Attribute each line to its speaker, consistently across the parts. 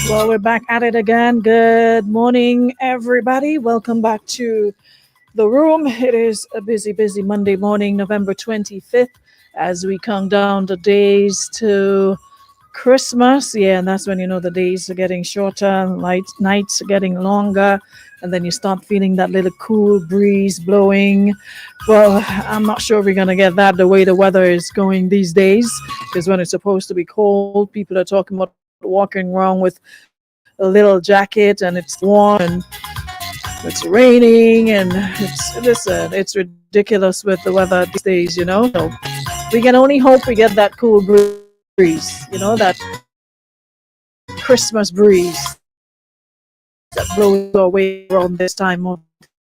Speaker 1: Well, we're back at it again. Good morning, everybody. Welcome back to the room. It is a busy, busy Monday morning, November 25th, as we count down the days to Christmas. Yeah, and that's when you know the days are getting shorter, nights are getting longer, and then you start feeling that little cool breeze blowing. Well, I'm not sure we're going to get that the way the weather is going these days, because when it's supposed to be cold, people are talking about walking around with a little jacket and it's warm and it's raining and it's ridiculous with the weather these days, So we can only hope we get that cool breeze, that Christmas breeze that blows our way around this time of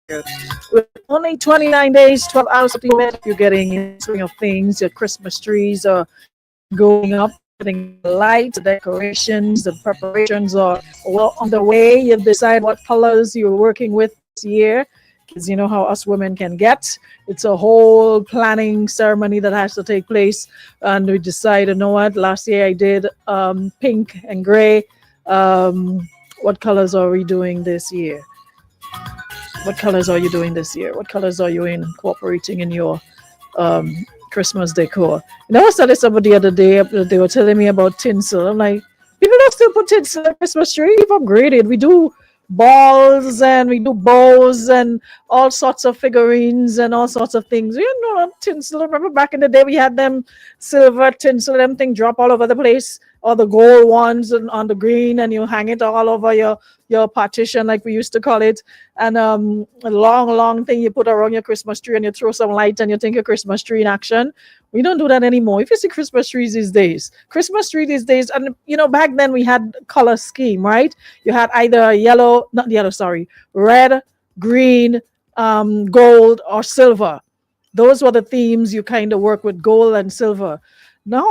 Speaker 1: year. With only 29 days, 12 hours of the moment, you're getting in the swing of things. Your Christmas trees are going up, getting the lights, the decorations, the preparations are well underway. You've decided what colors you're working with this year, because you know how us women can get. It's a whole planning ceremony that has to take place, and we decided, you know what? Last year I did pink and gray. What colors are we doing this year? What colors are you doing this year? What colors are you incorporating in your Christmas decor? I was telling somebody the other day, they were telling me about tinsel. I'm like, people don't still put tinsel on Christmas tree. We've upgraded. We do balls and we do bows and all sorts of figurines and all sorts of things. You know, tinsel. Remember back in the day we had them silver tinsel, them thing drop all over the place, or the gold ones and on the green, and you hang it all over your partition, like we used to call it. And a long, long thing you put around your Christmas tree, and you throw some light, and you think your Christmas tree in action. We don't do that anymore. If you see Christmas tree these days, and back then we had color scheme, right? You had either yellow, not yellow, sorry, red, green, gold, or silver. Those were the themes you kind of work with, gold and silver. Now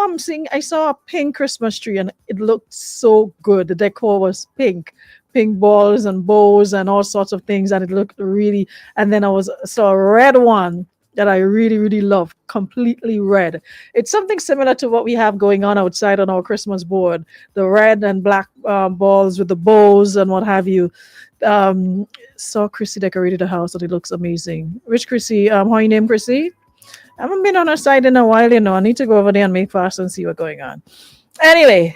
Speaker 1: I saw a pink Christmas tree and it looked so good. The decor was pink balls and bows and all sorts of things, and it looked really. And then saw a red one that I really, really love, completely red. It's something similar to what we have going on outside on our Christmas board, the red and black balls with the bows and what have you. Saw Chrissy decorated the house and it looks amazing. Which Chrissy? How you name Chrissy? I haven't been on her side in a while, I need to go over there and make fast and see what's going on. Anyway,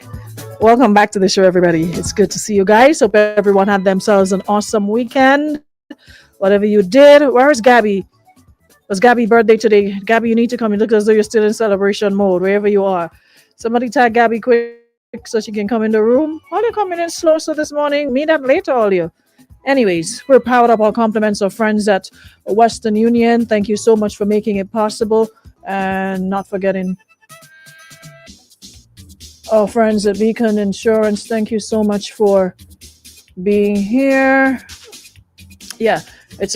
Speaker 1: welcome back to the show, everybody. It's good to see you guys. Hope everyone had themselves an awesome weekend. Whatever you did. Where is Gabby? Was Gabby's birthday today? Gabby, you need to come. It looks as though you're still in celebration mode, wherever you are. Somebody tag Gabby quick so she can come in the room. All you coming in slow so this morning? Me that later, all you. Anyways, we're powered up. Our compliments of friends at Western Union. Thank you so much for making it possible. And not forgetting our friends at Beacon Insurance. Thank you so much for being here. Yeah, it's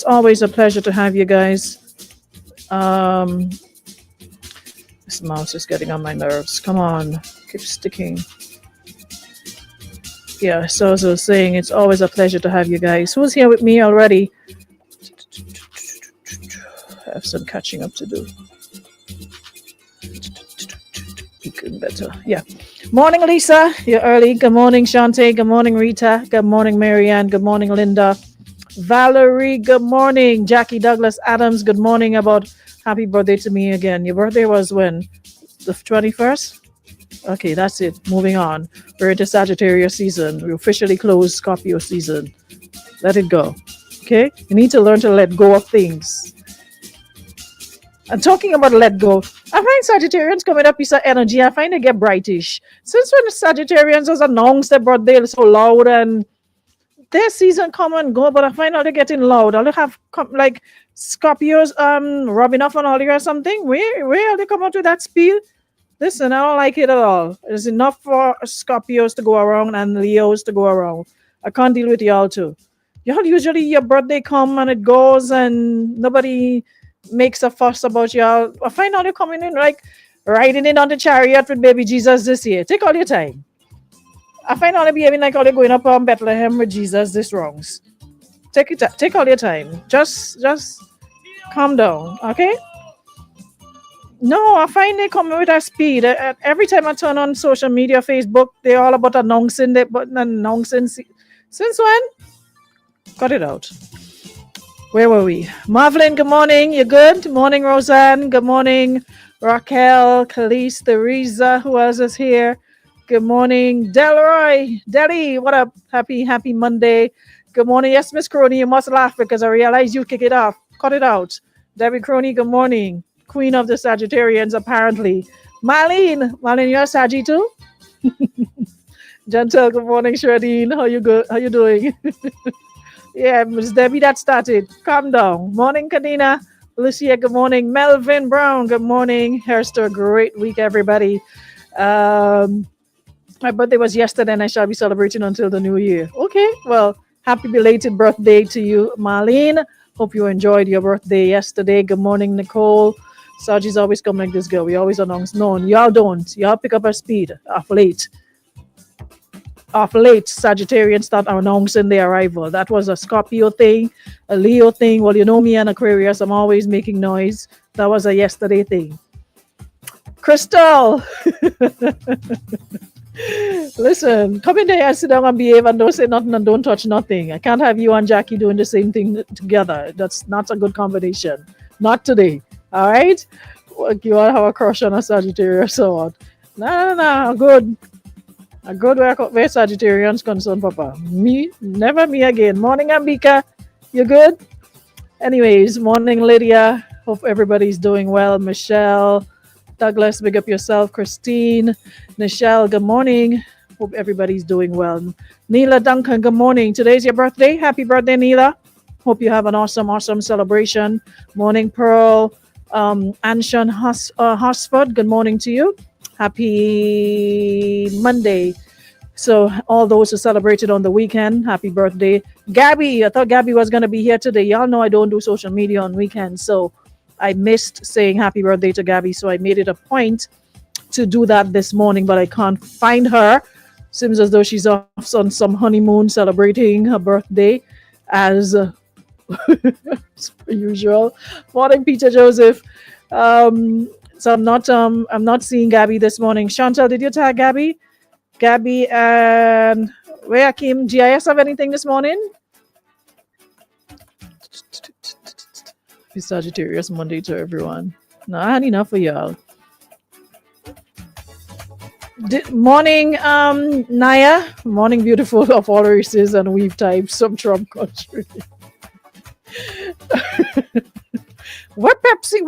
Speaker 1: always a pleasure to have you guys. This mouse is getting on my nerves. Come on, keep sticking. Yeah, so as I was saying, it's always a pleasure to have you guys. Who's here with me already? I have some catching up to do. Good, better. Yeah. Morning, Lisa. You're early. Good morning, Shante. Good morning, Rita. Good morning, Marianne. Good morning, Linda. Valerie. Good morning. Jackie Douglas Adams. Good morning. About happy birthday to me again. Your birthday was when? The 21st? Okay, that's it. Moving on. We're into Sagittarius season. We officially closed Scorpio season. Let it go. Okay? You need to learn to let go of things. And talking about let go, I find Sagittarians coming up piece of energy. I find they get brightish. Since when the Sagittarians has announced their birthday so loud and their season come and go, but I find out they're getting loud. I'll have like Scorpios rubbing off on all you or something. Where are they come out with that spiel? Listen, I don't like it at all. There's enough for Scorpios to go around and Leos to go around. I can't deal with y'all too. Y'all usually your birthday come and it goes and nobody makes a fuss about y'all. I find out you're coming in like riding in on the chariot with baby Jesus this year. Take all your time. I find out they're behaving like all they're going up on Bethlehem with Jesus this wrongs. Take all your time. Just calm down, okay? No, I find they come with a speed. Every time I turn on social media, Facebook, they're all about announcing that, but announcing. Since when? Cut it out. Where were we? Marvin, good morning. You good? Morning, Roseanne. Good morning, Raquel, Khalees, Theresa. Who else is here? Good morning, Delroy. Deli, what up? Happy Monday. Good morning. Yes, Miss Crony, you must laugh because I realize you kick it off. Cut it out. Debbie Crony, good morning. Queen of the Sagittarians, apparently. Marlene, you're a Saggy too? Gentle, good morning, Shradine. How you good? How you doing? Yeah, Miss Debbie, that started. Calm down. Morning, Kadina. Lucia, good morning. Melvin Brown, good morning. Here's to a great week, everybody. Um, my birthday was yesterday and I shall be celebrating until the new year. Okay, well, happy belated birthday to you, Marlene. Hope you enjoyed your birthday yesterday. Good morning, Nicole. Saji's always come like this girl. We always announce. No, y'all don't. Y'all pick up our speed off late. Of late, Sagittarians start announcing their arrival. That was a Scorpio thing, a Leo thing. Well, you know me and Aquarius, I'm always making noise. That was a yesterday thing. Crystal, listen, come in there and sit down and behave and don't say nothing and don't touch nothing. I can't have you and Jackie doing the same thing together. That's not a good combination. Not today. All right? Like you all have a crush on a Sagittarius or what? No, good. A good work where Sagittarians concerned, Papa. Me? Never me again. Morning, Ambika. You good? Anyways, morning, Lydia. Hope everybody's doing well. Michelle, Douglas, big up yourself. Christine, Nichelle, good morning. Hope everybody's doing well. Neela Duncan, good morning. Today's your birthday. Happy birthday, Neela. Hope you have an awesome celebration. Morning, Pearl. Anshan Hosford, good morning to you. Happy Monday. So all those who celebrated on the weekend, happy birthday. Gabby, I thought Gabby was going to be here today. Y'all know I don't do social media on weekends. So I missed saying happy birthday to Gabby. So I made it a point to do that this morning, but I can't find her. Seems as though she's off on some honeymoon celebrating her birthday as per usual. Morning, Peter Joseph. So I'm not seeing Gabby this morning. Chantal, did you tag Gabby? Gabby and where Kim GIS have anything this morning? Happy Sagittarius Monday to everyone. No, I had enough for y'all. Morning, Naya. Morning, beautiful of all races and weave types, some Trump country. What Pepsi?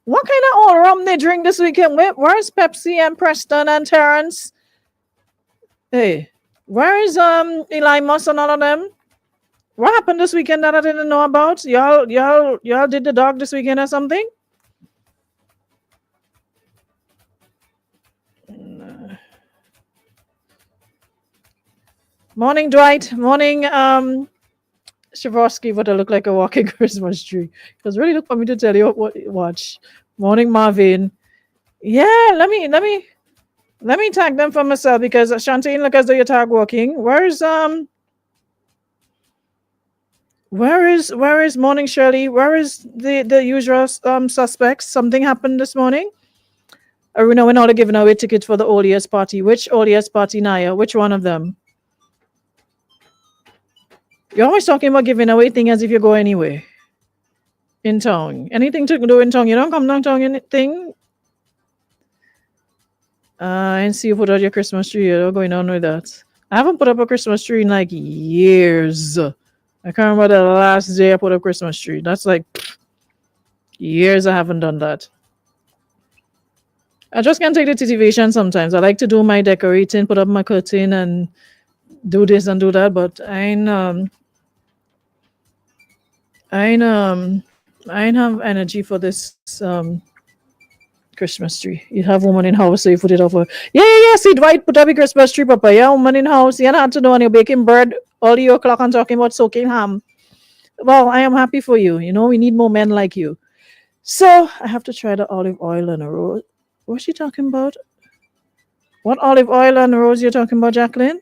Speaker 1: What kind of all rum they drink this weekend? Where's Pepsi and Preston and Terrence? Hey, where is Eli Moss and all of them? What happened this weekend that I didn't know about? Y'all did the dog this weekend or something? Morning, Dwight. Morning, Shavorsky, what I look like a walking Christmas tree. Because really look for me to tell you what watch. Morning, Marvin. Yeah, let me tag them for myself because Shantine, look as though you're tag walking. Where is Morning Shirley? Where is the usual suspects? Something happened this morning. Aruna went out giving away tickets for the old year's party. Which old year's party, Naya? Which one of them? You're always talking about giving away things as if you go anywhere in town. Anything to do in town. You don't come downtown anything. And see you put out your Christmas tree. You're going on with that. I haven't put up a Christmas tree in like years. I can't remember the last day I put up Christmas tree. That's like years I haven't done that. I just can't take the motivation sometimes. I like to do my decorating, put up my curtain and do this and do that, but I ain't have energy for this Christmas tree. You have woman in house, so you put it off. Yeah. See, Dwight put up a Christmas tree, Papa. Yeah, woman in house. You don't have to know when you're baking bread all the o'clock and talking about soaking ham. Well, I am happy for you. You know, we need more men like you. So I have to try the olive oil and a rose. What's she talking about? What olive oil and rose you're talking about, Jacqueline?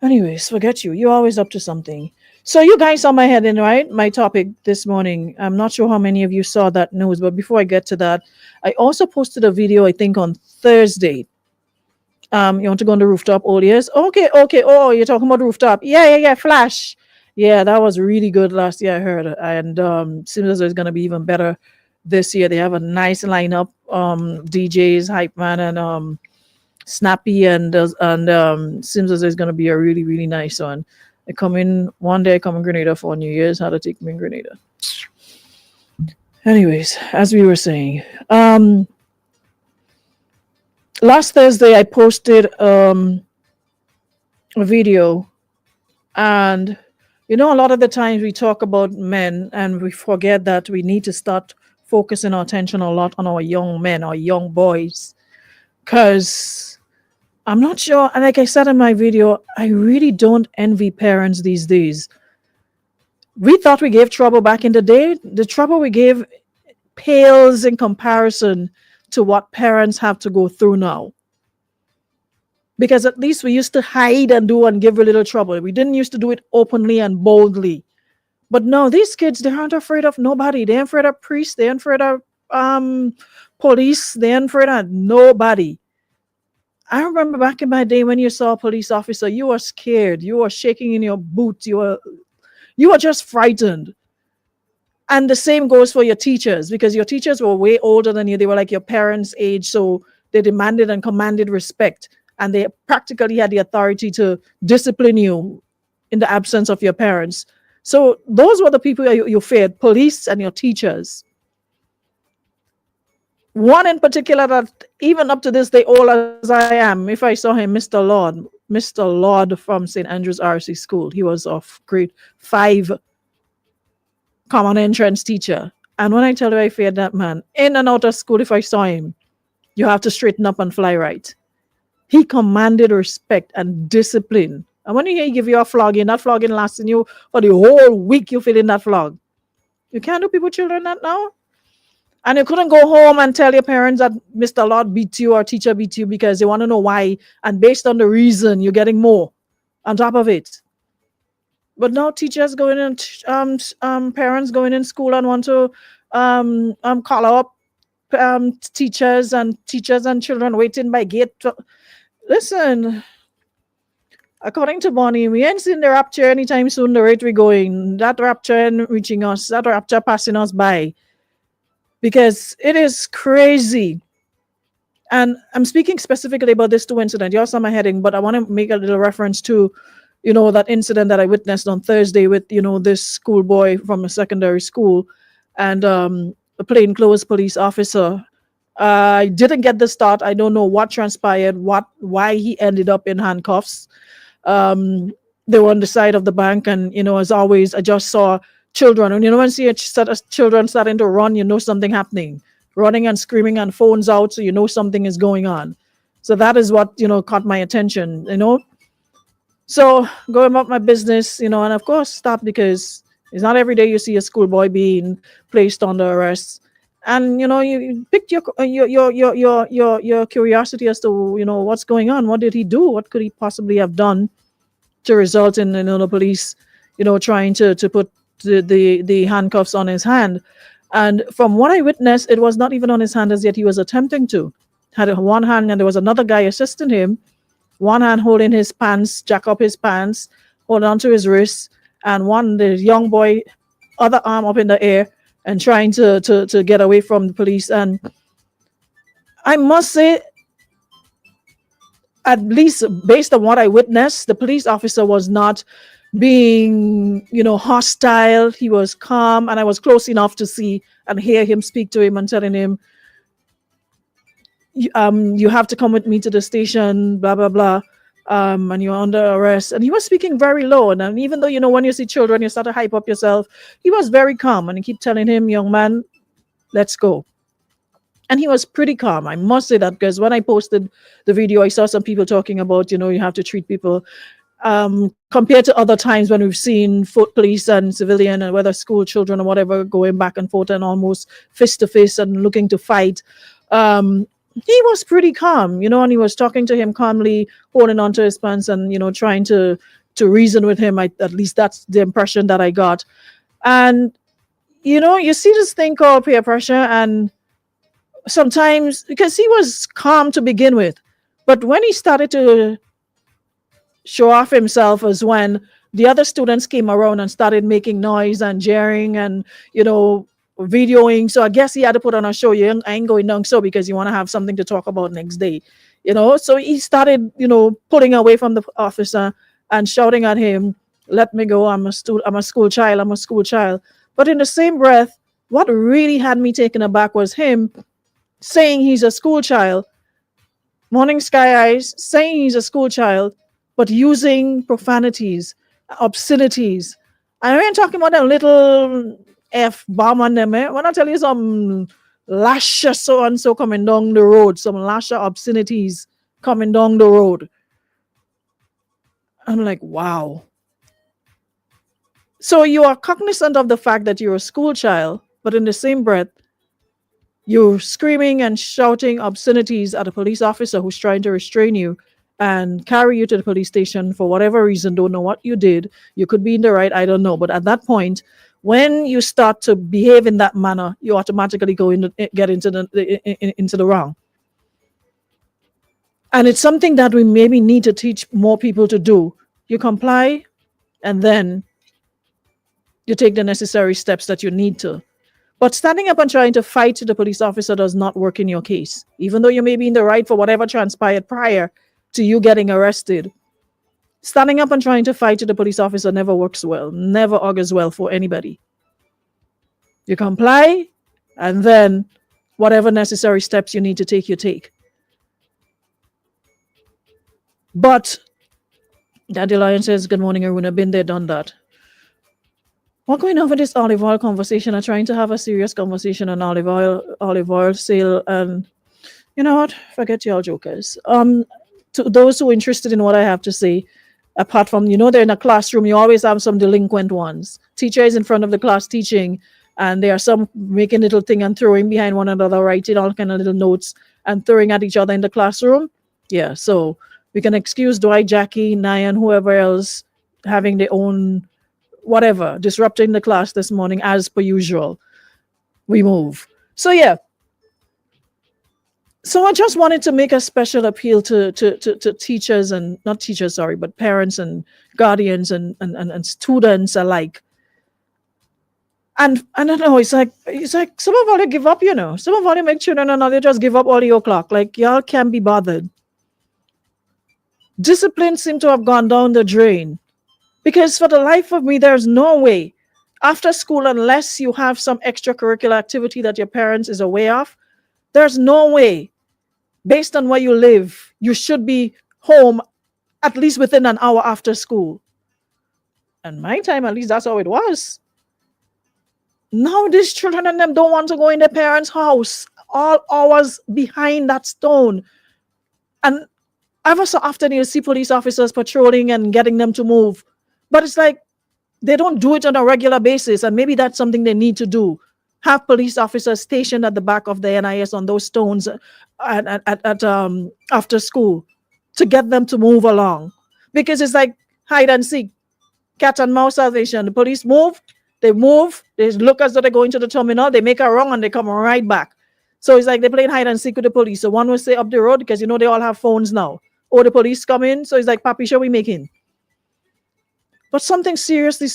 Speaker 1: Anyways, forget you. You're always up to something. So you guys saw my heading, right? My topic this morning. I'm not sure how many of you saw that news, but before I get to that, I also posted a video, I think on Thursday. You want to go on the rooftop all years? Okay, okay. Oh, you're talking about rooftop. Yeah, yeah, yeah. Flash. Yeah, that was really good last year, I heard. And seems as though it's gonna be even better this year. They have a nice lineup. DJs, Hype Man, and Snappy, and seems as though it's gonna be a really, really nice one. I come in one day, I come in Grenada for New Year's, how to take me in Grenada. Anyways, as we were saying, last Thursday I posted a video, and a lot of the times we talk about men and we forget that we need to start focusing our attention a lot on our young men, our young boys, because I'm not sure, and like I said in my video, I really don't envy parents these days. We thought we gave trouble back in the day. The trouble we gave pales in comparison to what parents have to go through now. Because at least we used to hide and do and give a little trouble. We didn't used to do it openly and boldly. But no, these kids, they aren't afraid of nobody. They aren't afraid of priests. They aren't afraid of police. They aren't afraid of nobody. I remember back in my day when you saw a police officer, you were scared. You were shaking in your boots. You were just frightened. And the same goes for your teachers, because your teachers were way older than you. They were like your parents' age, so they demanded and commanded respect, and they practically had the authority to discipline you in the absence of your parents. So those were the people you feared, police and your teachers. One in particular that even up to this day, old as I am, if I saw him, Mr. Lord from St. Andrew's RC School, he was of grade 5 common entrance teacher. And when I tell you I feared that man, in and out of school, if I saw him, you have to straighten up and fly right. He commanded respect and discipline. And when he give you a flogging, that flogging lasting you for the whole week, you feel in that flog. You can't do people children that now. And you couldn't go home and tell your parents that Mr. Lord beat you or teacher beat you because they want to know why. And based on the reason, you're getting more on top of it. But now teachers going in, parents going in school and want to call up teachers and children waiting by gate. Listen, according to Bonnie, we ain't seen the rapture anytime soon. The rate we're going, that rapture ain't reaching us, that rapture passing us by, because it is crazy. And I'm speaking specifically about this two incident. You saw my heading, but I want to make a little reference to, that incident that I witnessed on Thursday with, this schoolboy from a secondary school and a plainclothes police officer. I didn't get the start. I don't know what transpired, why he ended up in handcuffs. They were on the side of the bank, and as always, I just saw children. And when you see children starting to run, something happening, running and screaming and phones out, so something is going on. So that is what caught my attention. So going about my business, and of course stop, because it's not every day you see a schoolboy being placed under arrest. And you picked your curiosity as to what's going on. What did he do? What could he possibly have done to result in the police trying to put the handcuffs on his hand? And from what I witnessed, it was not even on his hand as yet. He was attempting to had one hand, and there was another guy assisting him, one hand holding his pants, jack up his pants, holding onto his wrist, and the young boy, other arm up in the air and trying to get away from the police. And I must say, at least based on what I witnessed, the police officer was not being, hostile. He was calm, and I was close enough to see and hear him speak to him and telling him, you have to come with me to the station, blah, blah, blah. And you're under arrest. And he was speaking very low. And even though, when you see children, you start to hype up yourself, he was very calm. And he kept telling him, young man, let's go. And he was pretty calm. I must say that, because when I posted the video, I saw some people talking about, you have to treat people compared to other times when we've seen police and civilian, and whether school children or whatever, going back and forth and almost fist to fist and looking to fight. He was pretty calm, and he was talking to him calmly, holding onto his pants and, trying to, to reason with him. At least that's the impression that I got. And you see this thing called peer pressure, and sometimes because he was calm to begin with, but when he started to show off himself was when the other students came around and started making noise and jeering and videoing. So I guess he had to put on a show. I ain't going down so because you want to have something to talk about next day. So he started pulling away from the officer and shouting at him, let me go, I'm a school child, I'm a school child. But in the same breath, what really had me taken aback was him saying he's a school child, Morning Sky Eyes, saying he's a school child, but using profanities, obscenities. I ain't talking about that little F bomb on them. When I tell you some lasher so and so coming down the road, some lasher obscenities coming down the road. I'm like, wow. So you are cognizant of the fact that you're a school child, but in the same breath, you're screaming and shouting obscenities at a police officer who's trying to restrain you and carry you to the police station for whatever reason. Don't know what you did. You could be in the right, I don't know. But at that point, when you start to behave in that manner, you automatically get into the wrong. And it's something that we maybe need to teach more people to do. You comply, and then you take the necessary steps that you need to. But standing up and trying to fight the police officer does not work in your case. Even though you may be in the right for whatever transpired prior to you getting arrested, standing up and trying to fight the police officer never works well, never augurs well for anybody. You comply, and then whatever necessary steps you need to take, you take. But Daddy Lion says, good morning, Aruna. Been there, done that. What going on with this olive oil conversation? I'm trying to have a serious conversation on olive oil sale, and you know what? Forget y'all jokers. To those who are interested in what I have to say, apart from they're in a classroom, you always have some delinquent ones. Teacher is in front of the class teaching, and there are some making little thing and throwing behind one another, writing all kind of little notes and throwing at each other in the classroom. Yeah, so we can excuse Dwight, Jackie, Nyan, whoever else having their own whatever, disrupting the class this morning as per usual. We move. So yeah. So I just wanted to make a special appeal to teachers, and not teachers, sorry, but parents and guardians and students alike. And I don't know, it's like some of all you give up, Some of all you make children and all they just give up all your clock. Like y'all can't be bothered. Discipline seemed to have gone down the drain. Because for the life of me, there's no way after school, unless you have some extracurricular activity that your parents is aware of, there's no way, based on where you live, you should be home at least within an hour after school. And my time, at least that's how it was. Now these children and them don't want to go in their parents' house all hours behind that stone. And ever so often you see police officers patrolling and getting them to move. But it's like they don't do it on a regular basis, and maybe that's something they need to do. Have police officers stationed at the back of the NIS on those stones at after school to get them to move along. Because it's like hide and seek, cat and mouse salvation. The police move, they look as though they're going to the terminal, they make a wrong and they come right back. So it's like they're playing hide and seek with the police. So one will say up the road, because they all have phones now. Or the police come in, so it's like, Papi, shall we make in? But something seriously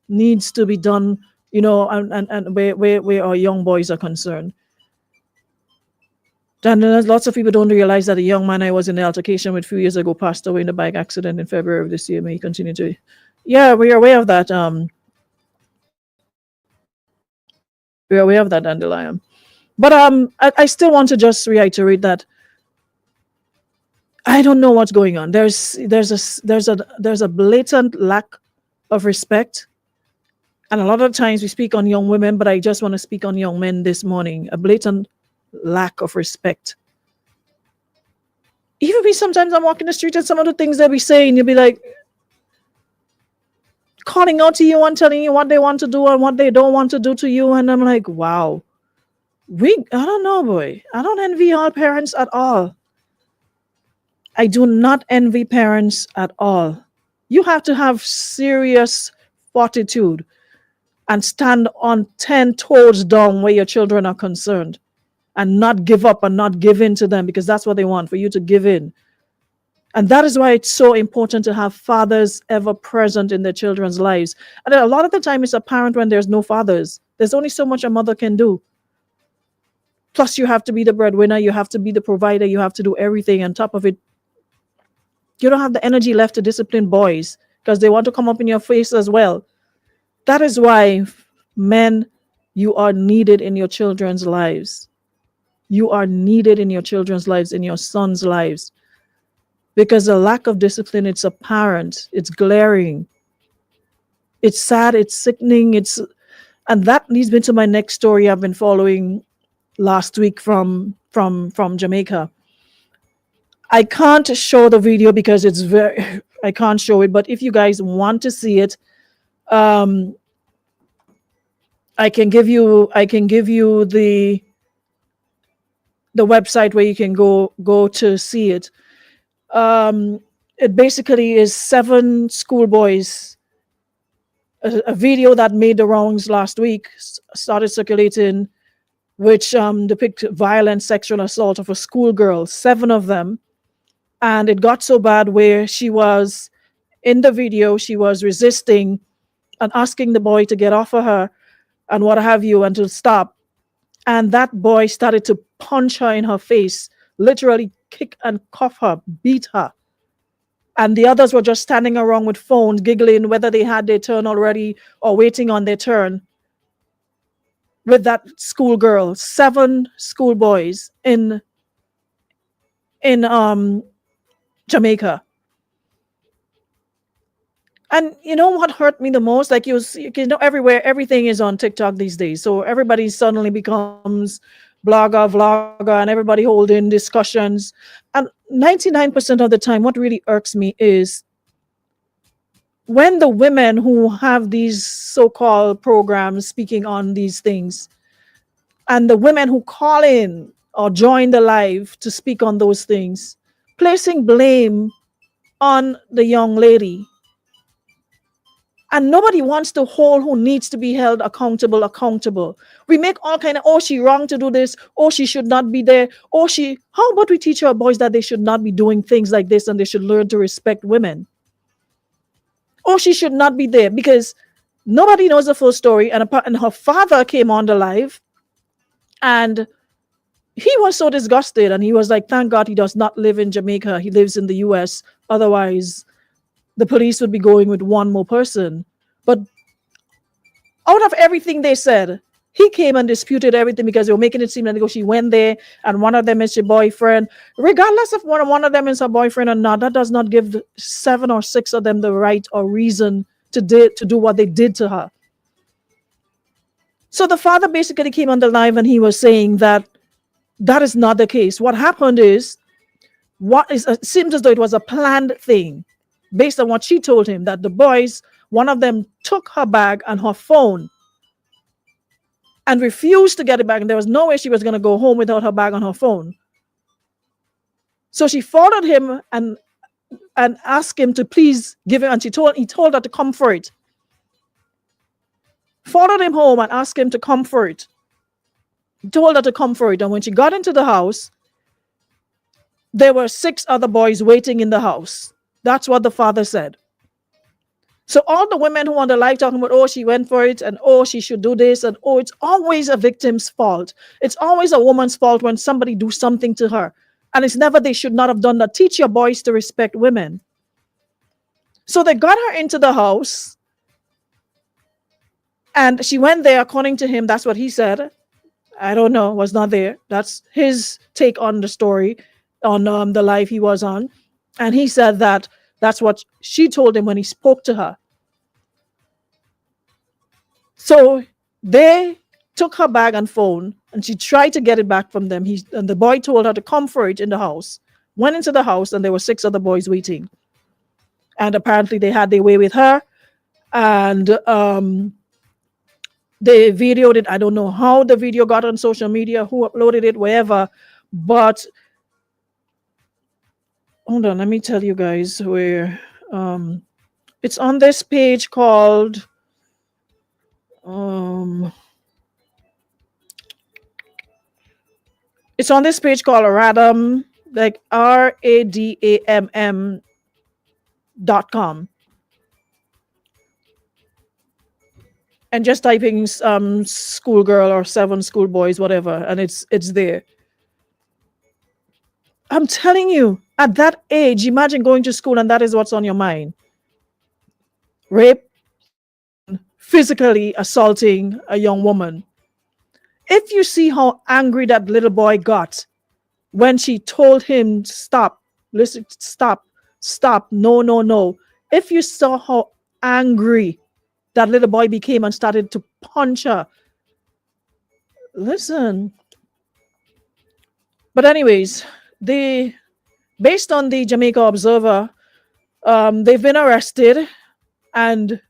Speaker 1: needs to be done, and where our young boys are concerned. And lots of people don't realize that a young man I was in the altercation with a few years ago passed away in a bike accident in February of this year. May he continue to. Yeah, we are aware of that. We are aware of that, Dandelion. But I still want to just reiterate that I don't know what's going on. There's a blatant lack of respect. And a lot of times we speak on young women, but I just want to speak on young men this morning. A blatant lack of respect. Even me, sometimes I'm walking the street and some of the things they'll be saying, you'll be like, calling out to you and telling you what they want to do and what they don't want to do to you. And I'm like, wow. I don't know, boy. I don't envy all parents at all. I do not envy parents at all. You have to have serious fortitude and stand on 10 toes down where your children are concerned and not give up and not give in to them, because that's what they want, for you to give in. And that is why it's so important to have fathers ever present in their children's lives. And a lot of the time it's apparent when there's no fathers. There's only so much a mother can do. Plus, you have to be the breadwinner, you have to be the provider, you have to do everything. On top of it, you don't have the energy left to discipline boys because they want to come up in your face as well. That is why, men, you are needed in your children's lives. You are needed in your children's lives, in your sons' lives. Because the lack of discipline, it's apparent, it's glaring, it's sad, it's sickening, and that leads me to my next story I've been following last week from Jamaica. I can't show the video because it's very I can't show it, but if you guys want to see it, um I can give you the website where you can go to see it. Um it basically is seven schoolboys. A video that made the rounds last week started circulating, which depict violent sexual assault of a schoolgirl, seven of them. And it got so bad where she was in the video, she was resisting and asking the boy to get off of her and what have you and to stop. And that boy started to punch her in her face, literally kick and cuff her, beat her. And the others were just standing around with phones, giggling whether they had their turn already or waiting on their turn with that schoolgirl. Seven schoolboys in Jamaica. And you know what hurt me the most? Like you know, everywhere, everything is on TikTok these days. So everybody suddenly becomes blogger, vlogger, and everybody holding discussions. And 99% of the time, what really irks me is when the women who have these so-called programs speaking on these things, and the women who call in or join the live to speak on those things, placing blame on the young lady. And nobody wants to hold who needs to be held accountable. We make all kind of, oh, she wrong to do this, oh, she should not be there, oh, how about we teach our boys that they should not be doing things like this and they should learn to respect women? Oh, she should not be there, because nobody knows the full story. And her father came on the live and he was so disgusted, and he was like, thank God he does not live in Jamaica, he lives in the US. Otherwise the police would be going with one more person. But out of everything they said, he came and disputed everything because they were making it seem like she went there and one of them is your boyfriend. Regardless of one of them is her boyfriend or not, that does not give the seven or six of them the right or reason to do what they did to her. So the father basically came on the live and he was saying that that is not the case. What happened is, it seems as though it was a planned thing based on what she told him, that the boys, one of them took her bag and her phone and refused to get it back. And there was no way she was going to go home without her bag and her phone. So she followed him and asked him to please give it. And he told her to come for it. Followed him home and asked him to come for it. He told her to come for it. And when she got into the house, there were six other boys waiting in the house. That's what the father said. So all the women who on the live talking about, oh, she went for it, and oh, she should do this, and oh, it's always a victim's fault. It's always a woman's fault when somebody do something to her. And it's never they should not have done that. Teach your boys to respect women. So they got her into the house, and she went there, according to him, that's what he said. I don't know, was not there. That's his take on the story on the live he was on. And he said that that's what she told him when he spoke to her. So they took her bag and phone, and she tried to get it back from them. And the boy told her to come for it in the house. Went into the house, and there were six other boys waiting. And apparently they had their way with her. And they videoed it. I don't know how the video got on social media, who uploaded it, wherever. But hold on, let me tell you guys where. Um, it's on this page called. Um, it's on this page called Radam, like RADAMM.com, and just typing schoolgirl or seven schoolboys, whatever, and it's there. I'm telling you, at that age, imagine going to school and that is what's on your mind. Rape, physically assaulting a young woman. If you see how angry that little boy got when she told him, stop, listen, stop, stop, no, no, no. If you saw how angry that little boy became and started to punch her, listen. But, anyways, they, based on the Jamaica Observer, they've been arrested, and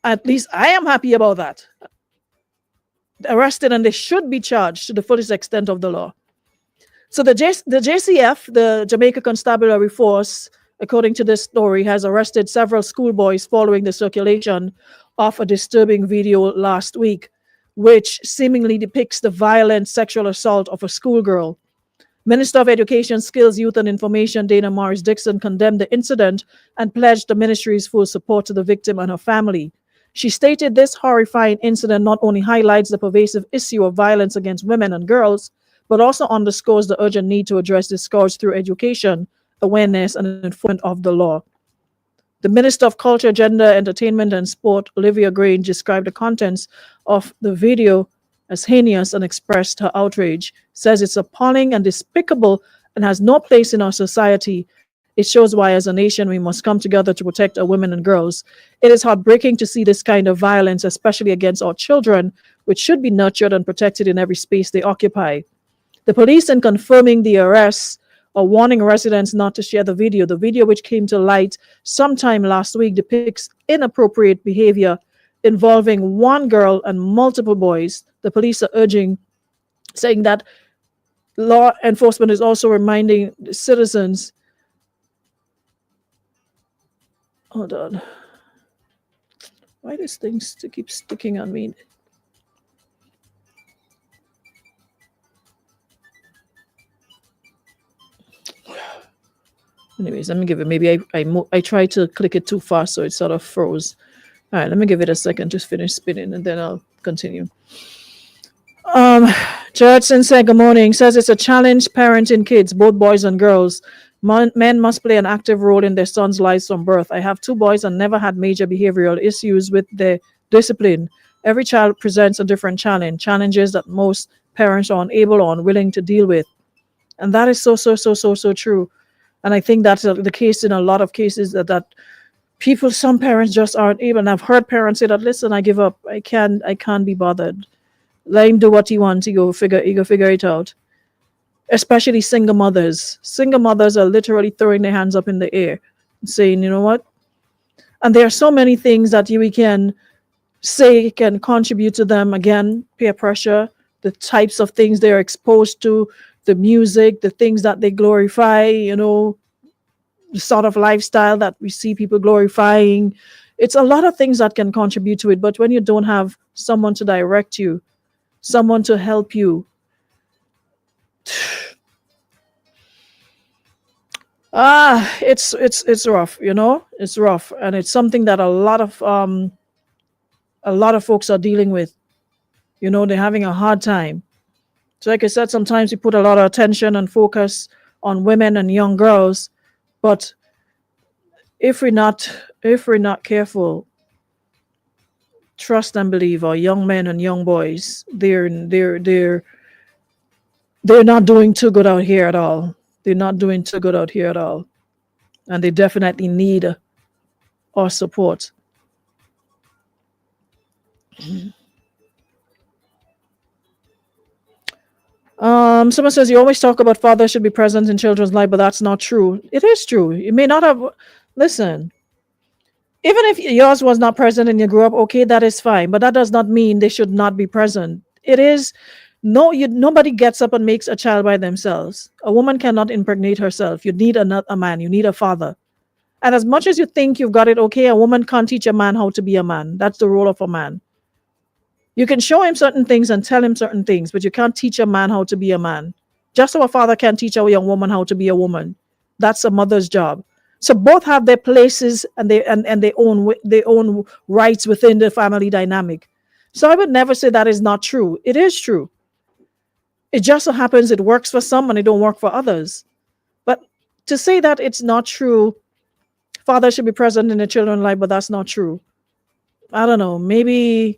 Speaker 1: at least I am happy about that. Arrested, and they should be charged to the fullest extent of the law. So the JCF, the Jamaica Constabulary Force, according to this story, has arrested several schoolboys following the circulation of a disturbing video last week, which seemingly depicts the violent sexual assault of a schoolgirl. Minister of Education, Skills, Youth and Information Dana Morris Dixon condemned the incident and pledged the ministry's full support to the victim and her family. She stated this horrifying incident not only highlights the pervasive issue of violence against women and girls, but also underscores the urgent need to address this scourge through education, awareness, and enforcement of the law. The Minister of Culture, Gender, Entertainment and Sport, Olivia Grange, described the contents of the video as heinous and expressed her outrage, says it's appalling and despicable and has no place in our society. It shows why, as a nation, we must come together to protect our women and girls. It is heartbreaking to see this kind of violence, especially against our children, which should be nurtured and protected in every space they occupy. The police, in confirming the arrests, are warning residents not to share the video. The video, which came to light sometime last week, depicts inappropriate behavior involving one girl and multiple boys. The police are saying that law enforcement is also reminding citizens. Hold on. Why does things keep sticking on me? Anyways, let me give it. Maybe I tried to click it too fast, so it sort of froze. All right, let me give it a second to finish spinning, and then I'll continue. Judson said, good morning. Says it's a challenge parenting kids, both boys and girls. Men must play an active role in their sons' lives from birth. I have two boys and never had major behavioral issues with their discipline. Every child presents a different challenge, challenges that most parents are unable or unwilling to deal with. And that is so true. And I think that's the case in a lot of cases that people, some parents just aren't able. And I've heard parents say that, listen, I give up. I can't be bothered. Let him do what he wants. He go figure it out. Especially single mothers. Single mothers are literally throwing their hands up in the air and saying, you know what? And there are so many things that we can say can contribute to them. Again, peer pressure, the types of things they're exposed to, the music, the things that they glorify, the sort of lifestyle that we see people glorifying. It's a lot of things that can contribute to it. But when you don't have someone to direct you, someone to help you, it's rough, it's rough. And it's something that a lot of folks are dealing with. They're having a hard time. So like I said, sometimes we put a lot of attention and focus on women and young girls, but if we're not careful, trust and believe our young men and young boys, they're not doing too good out here at all. They're not doing too good out here at all. And they definitely need our support. Someone says you always talk about fathers should be present in children's life, but that's not true. It is true. You may not have. Listen, even if yours was not present and you grew up, okay, that is fine. But that does not mean they should not be present. It is No, nobody gets up and makes a child by themselves. A woman cannot impregnate herself. You need a man. You need a father. And as much as you think you've got it okay, a woman can't teach a man how to be a man. That's the role of a man. You can show him certain things and tell him certain things, but you can't teach a man how to be a man. Just so a father can't teach a young woman how to be a woman. That's a mother's job. So both have their places and their own rights within the family dynamic. So I would never say that is not true. It is true. It just so happens it works for some and it don't work for others. But to say that it's not true, father should be present in the children's life, but that's not true. I don't know. Maybe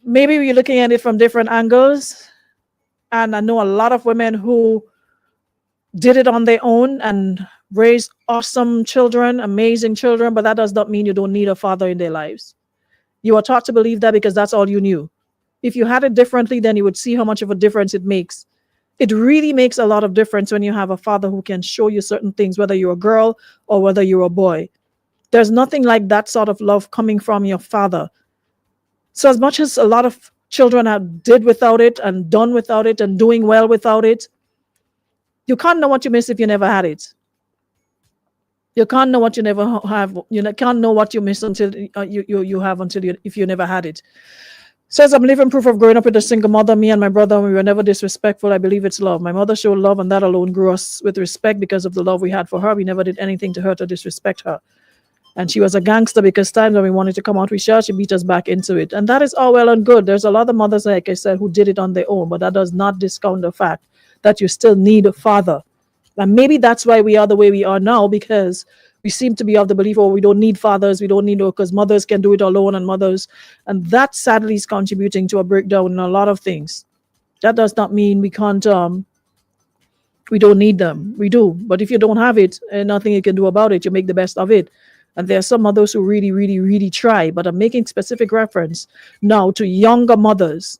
Speaker 1: we're looking at it from different angles. And I know a lot of women who did it on their own and raised awesome children, amazing children, but that does not mean you don't need a father in their lives. You are taught to believe that because that's all you knew. If you had it differently, then you would see how much of a difference it makes. It really makes a lot of difference when you have a father who can show you certain things, whether you're a girl or whether you're a boy. There's nothing like that sort of love coming from your father. So as much as a lot of children have did without it and done without it and doing well without it, you can't know what you miss if you never had it. You can't know what you never have. Can't know what you miss until you have until if you never had it. Says I'm living proof of growing up with a single mother. Me and my brother, we were never disrespectful. I believe it's love. My mother showed love, and that alone grew us with respect because of the love we had for her. We never did anything to hurt or disrespect her. And she was a gangster because times when we wanted to come out with her, she beat us back into it. And that is all well and good. There's a lot of mothers, like I said, who did it on their own, but that does not discount the fact that you still need a father. And maybe that's why we are the way we are now, because we seem to be of the belief, oh, we don't need fathers, we don't need, because mothers can do it alone, and that sadly is contributing to a breakdown in a lot of things. That does not mean we can't, we don't need them. We do. But if you don't have it and nothing you can do about it, you make the best of it. And there are some mothers who really, really, really try, but I'm making specific reference now to younger mothers.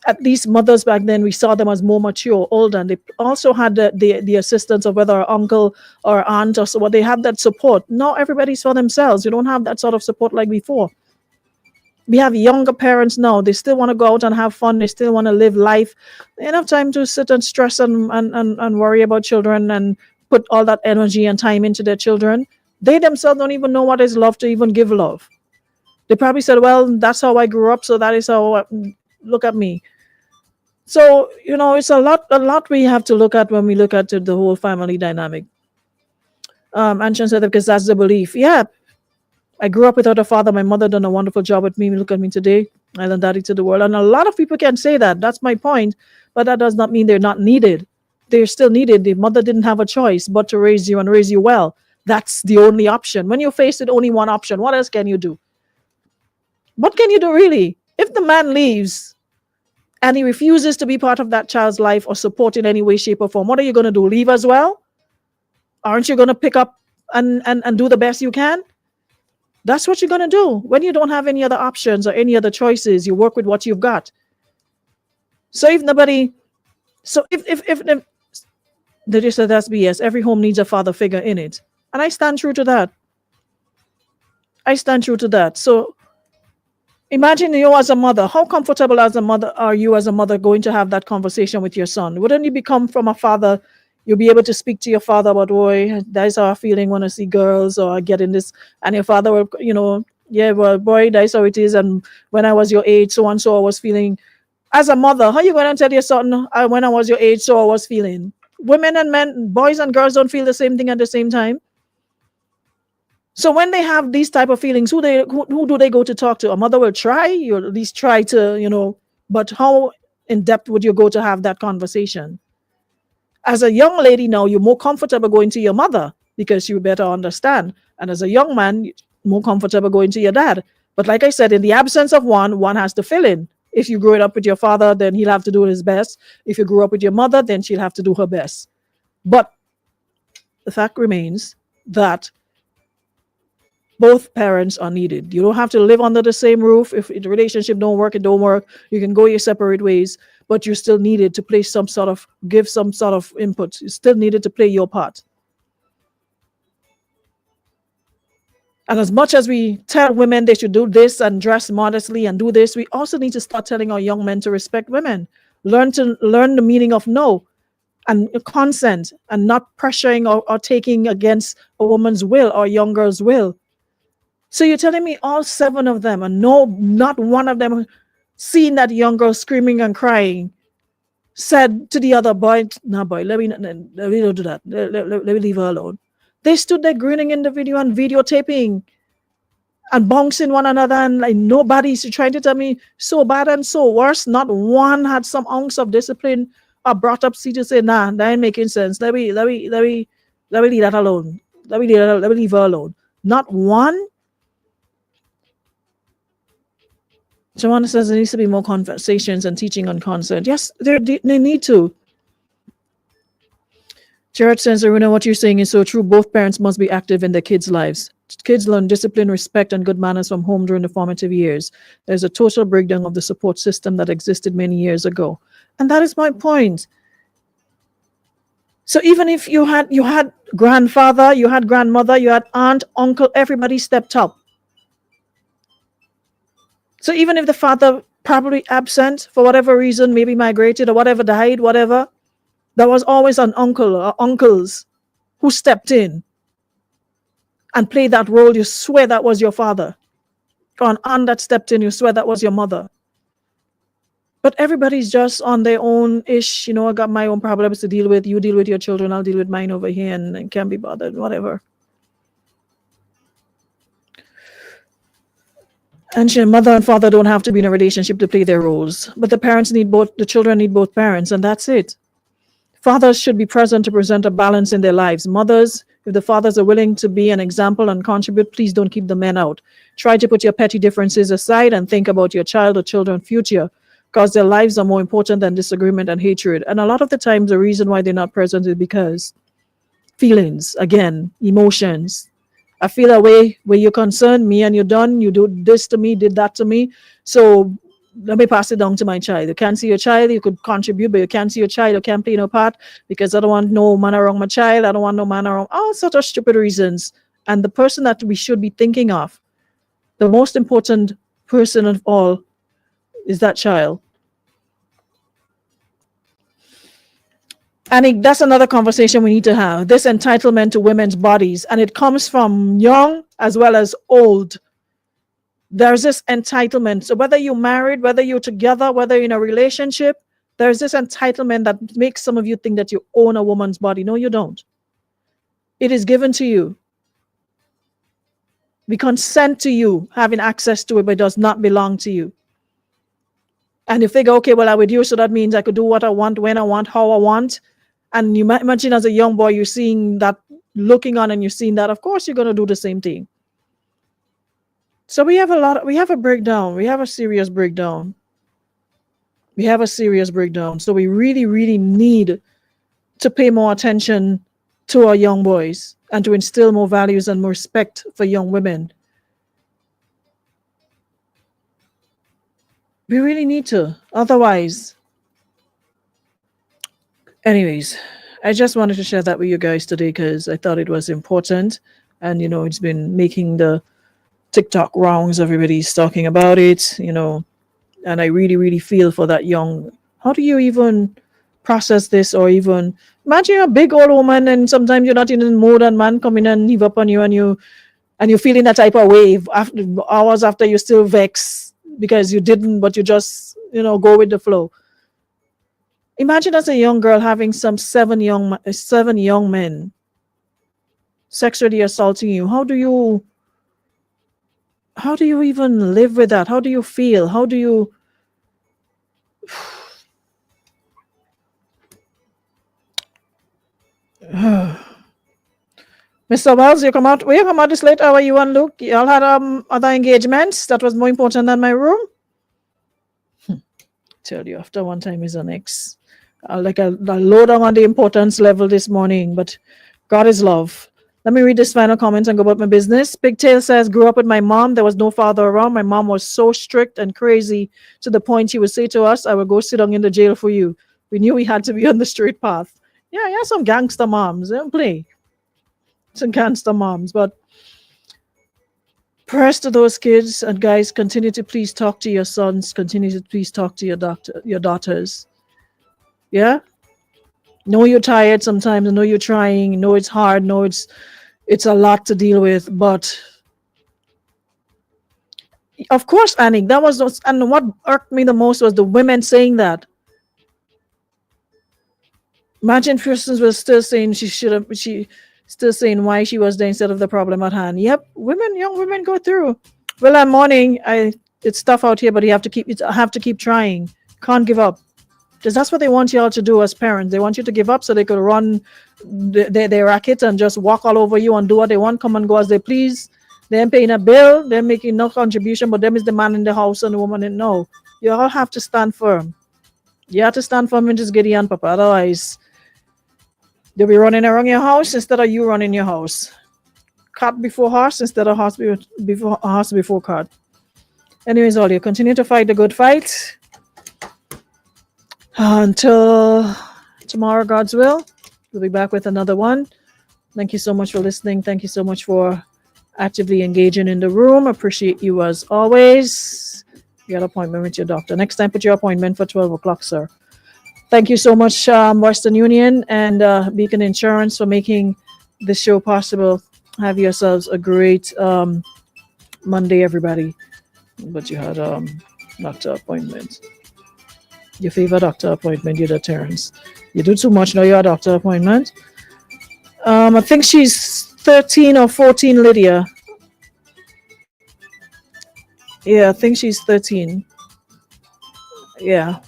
Speaker 1: At least mothers back then, we saw them as more mature, older, and they also had the assistance of whether an uncle or aunt or so. They have that support. Now everybody's for themselves. You don't have that sort of support like before. We have younger parents now. They still want to go out and have fun. They still want to live life. They don't have time to sit and stress and worry about children and put all that energy and time into their children. They themselves don't even know what is love to even give love. They probably said, well, that's how I grew up, so that is how look at me. So, it's a lot we have to look at when we look at the whole family dynamic. Anshan said that because that's the belief. Yeah, I grew up without a father. My mother done a wonderful job with me. Look at me today. I led daddy to the world. And a lot of people can say that. That's my point. But that does not mean they're not needed. They're still needed. The mother didn't have a choice but to raise you and raise you well. That's the only option. When you're faced with only one option, what else can you do? What can you do really? If the man leaves and he refuses to be part of that child's life or support in any way, shape, or form, what are you going to do? Leave as well? Aren't you going to pick up and do the best you can? That's what you're going to do. When you don't have any other options or any other choices, you work with what you've got. So if they just said that's BS, every home needs a father figure in it. And I stand true to that. So imagine you as a mother. How comfortable as a mother are you as a mother going to have that conversation with your son? Wouldn't you become from a father? You'll be able to speak to your father about, boy, that's how I'm feeling when I see girls or I get in this. And your father will, yeah, well, boy, that's how it is. And when I was your age, so and so I was feeling. As a mother, how you going to tell your son, when I was your age, so I was feeling? Women and men, boys and girls don't feel the same thing at the same time. So when they have these type of feelings, who do they go to talk to? A mother will try, you at least try to, but how in depth would you go to have that conversation? As a young lady now, you're more comfortable going to your mother because you better understand. And as a young man, you're more comfortable going to your dad. But like I said, in the absence of one has to fill in. If you grew up with your father, then he'll have to do his best. If you grew up with your mother, then she'll have to do her best. But the fact remains that both parents are needed. You don't have to live under the same roof. If the relationship don't work, it don't work. You can go your separate ways, but you're still needed to play give some sort of input. You still needed to play your part. And as much as we tell women they should do this and dress modestly and do this, we also need to start telling our young men to respect women. Learn the meaning of no and consent, and not pressuring or taking against a woman's will or a young girl's will. So you're telling me all seven of them, and no, not one of them seeing that young girl screaming and crying said to the other boy, "Nah, boy, let me don't do that. Let me leave her alone." They stood there grinning in the video and videotaping and bouncing one another, and like nobody's trying to tell me so bad and so worse. Not one had some ounce of discipline or brought up see to say, "Nah, that ain't making sense. Let me leave that alone. Let me leave her alone." Not one. Joanna says there needs to be more conversations and teaching on consent. Yes, they need to. Jared says, Aruna, what you're saying is so true. Both parents must be active in their kids' lives. Kids learn discipline, respect, and good manners from home during the formative years. There's a total breakdown of the support system that existed many years ago. And that is my point. So even if you had grandfather, you had grandmother, you had aunt, uncle, everybody stepped up. So even if the father probably absent for whatever reason, maybe migrated or whatever, died, whatever, there was always an uncle or uncles who stepped in and played that role. You swear that was your father. Or an aunt that stepped in, you swear that was your mother. But everybody's just on their own ish. I got my own problems to deal with. You deal with your children, I'll deal with mine over here, and can't be bothered, whatever. And your mother and father don't have to be in a relationship to play their roles. But the children need both parents, and that's it. Fathers should be present to present a balance in their lives. Mothers, if the fathers are willing to be an example and contribute, please don't keep the men out. Try to put your petty differences aside and think about your child or children's future, because their lives are more important than disagreement and hatred. And a lot of the times, the reason why they're not present is because feelings, again, emotions. I feel a way where you're concerned, me and you're done. You do this to me, did that to me. So let me pass it down to my child. You can't see your child, you could contribute, but you can't see your child, you can't play no part because I don't want no man around my child. I don't want no man around all sorts of stupid reasons. And the person that we should be thinking of, the most important person of all, is that child. And that's another conversation we need to have. This entitlement to women's bodies, and it comes from young as well as old. There's this entitlement. So whether you're married, whether you're together, whether you're in a relationship, there's this entitlement that makes some of you think that you own a woman's body. No, you don't. It is given to you. We consent to you having access to it, but it does not belong to you. And you figure, okay, well, I'm with you, so that means I could do what I want, when I want, how I want. And you might imagine as a young boy, you're seeing that, looking on, and you're seeing that, of course, you're going to do the same thing. So we have a breakdown. We have a serious breakdown. So we really, really need to pay more attention to our young boys and to instill more values and more respect for young women. We really need to. Otherwise, anyways, I just wanted to share that with you guys today because I thought it was important. And, it's been making the TikTok rounds. Everybody's talking about it, and I really, really feel for that young. How do you even process this, or even imagine you're a big old woman and sometimes you're not in the mood and man come in and heave up on you and you're feeling that type of wave after hours after you're still vexed because you didn't, but you just, go with the flow. Imagine as a young girl having some seven young men sexually assaulting you. How do you even live with that? How do you feel? How do you Mr. Wells, you come out this late hour, you and Luke. Y'all had other engagements that was more important than my room. Tell you, after one time is the next. I'll low down on the importance level this morning, but God is love. Let me read this final comment and go about my business. Pigtail says, grew up with my mom. There was no father around. My mom was so strict and crazy to the point she would say to us, I will go sit down in the jail for you. We knew we had to be on the straight path. Yeah, some gangster moms. They don't play. Some gangster moms. But prayers to those kids, and guys, continue to please talk to your sons. Continue to please talk to your daughters. Yeah, know you're tired sometimes. Know you're trying. Know it's hard. Know it's a lot to deal with. But of course, Annie, that was and what irked me the most was the women saying that. Imagine persons was still saying she should have. She still saying why she was there instead of the problem at hand. Yep, women, young women go through. Well, I'm morning. It's tough out here, but you have to keep trying. Can't give up. Because that's what they want y'all to do as parents. They want you to give up so they could run their racket and just walk all over you and do what they want, come and go as they please. They ain't paying a bill, they're making no contribution, but them is the man in the house and the woman in no. You all have to stand firm. You have to stand firm and just get on, Papa. Otherwise, they'll be running around your house instead of you running your house. Cart before horse instead of horse before cart. Anyways, all you continue to fight the good fight. Until tomorrow, God's will, we'll be back with another one. Thank you so much for listening. Thank you so much for actively engaging in the room. Appreciate you as always. You got an appointment with your doctor. Next time, put your appointment for 12 o'clock, sir. Thank you so much, Western Union and Beacon Insurance, for making this show possible. Have yourselves a great Monday, everybody. But you had doctor appointment. Your favorite doctor appointment, you the Terrence. You do too much now, your doctor appointment. I think she's 13 or 14, Lydia. Yeah, I think she's 13. Yeah.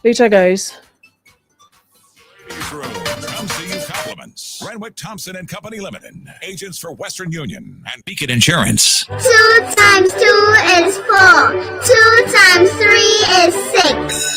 Speaker 1: Later, guys.
Speaker 2: Renwick Thompson and Company Limited, agents for Western Union and Beacon Insurance.
Speaker 3: 2 times 2 is 4. 2 times 3 is 6.